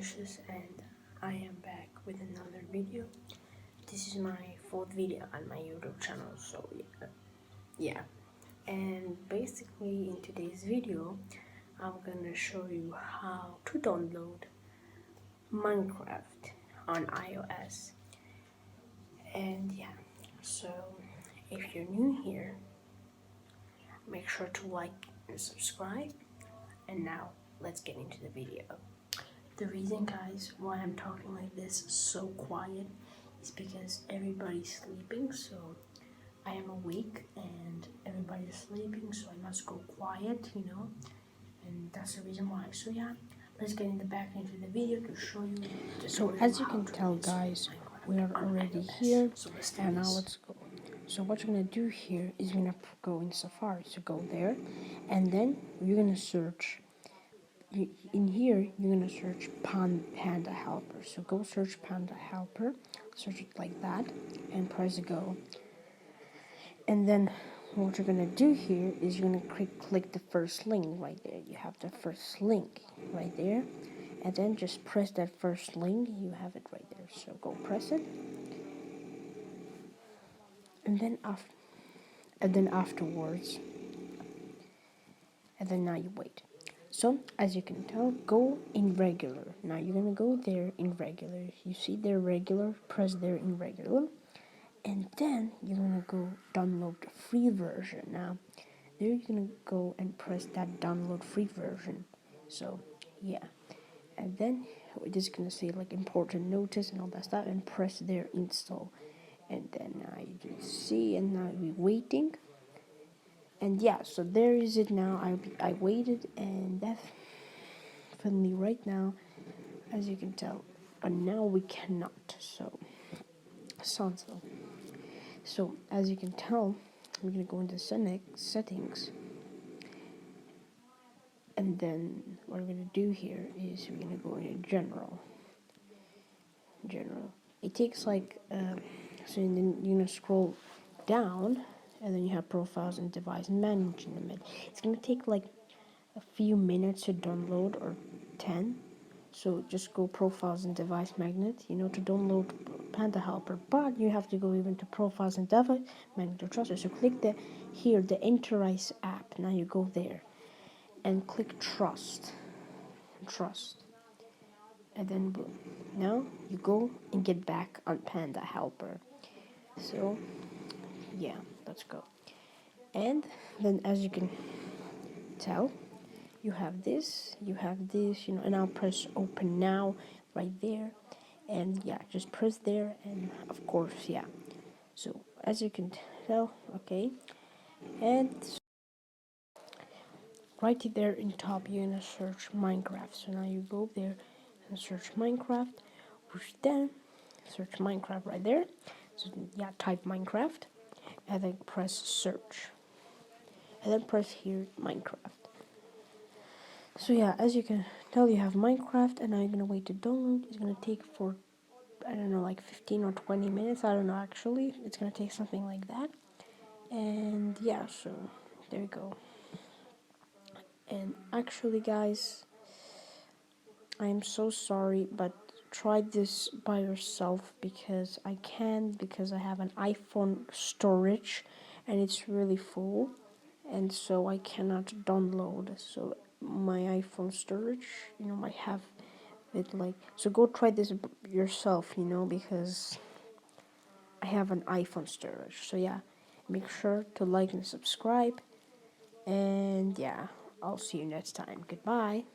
Precious, and I am back with another video. This is my fourth video on my YouTube channel, so yeah. And basically in today's video I'm gonna show you how to download Minecraft on iOS. And yeah, so if you're new here, make sure to like and subscribe. And now let's get into the video. The reason, guys, why I'm talking like this so quiet is because everybody's sleeping, so I am awake and everybody's sleeping, so I must go quiet, and that's the reason why. So yeah, let's get back into the video to show you. So as you can tell, guys, we are already here, and now let's go. So what you're gonna do here is you're gonna go in Safari, so go there, and then you're gonna search. In here, you're gonna search Panda Helper. So go search Panda Helper, search it like that, and press go. And then what you're gonna do here is you're gonna click the first link right there. You have the first link right there, and then just press that first link. You have it right there. So go press it, and then afterwards, and then now you wait. So as you can tell, go in regular. Now you're gonna go there in regular. You see there regular, press there in regular, and then you're gonna go download the free version. Now there you're gonna go and press that download free version. So yeah, and then we're just gonna say like important notice and all that stuff, and press there install, and then now you just see, and now we're waiting. And yeah, so there is it now. I waited, and definitely right now, as you can tell, and now we cannot. So so as you can tell, we're gonna go into settings, and then what we're gonna do here is we're gonna go into general. It takes like so then you're gonna scroll down, and then you have profiles and device management. It's gonna take like a few minutes to download, or 10. So just go profiles and device magnet, to download Panda Helper. But you have to go even to profiles and device magnet to trust it. So click the Enterize app. Now you go there and click trust, and then boom. Now you go and get back on Panda Helper. So yeah, let's go. And then as you can tell, you have this, and I'll press open now right there, and yeah, just press there, and of course, yeah. So as you can tell, okay, and right there in top, you're gonna search Minecraft. So now you go there and search Minecraft, which then search Minecraft right there. So yeah, type Minecraft, and then press search, and then press here Minecraft. So yeah, as you can tell, you have Minecraft, and now you're gonna wait to download. It's gonna take for, I don't know, like 15 or 20 minutes. I don't know, actually. It's gonna take something like that. And yeah, so there you go. And actually, guys, I am so sorry, but try this by yourself, because I can't, because I have an iPhone storage and it's really full, and so I cannot download. So my iPhone storage, might have it like, so go try this yourself, because I have an iPhone storage. So yeah, make sure to like and subscribe, and yeah, I'll see you next time. Goodbye.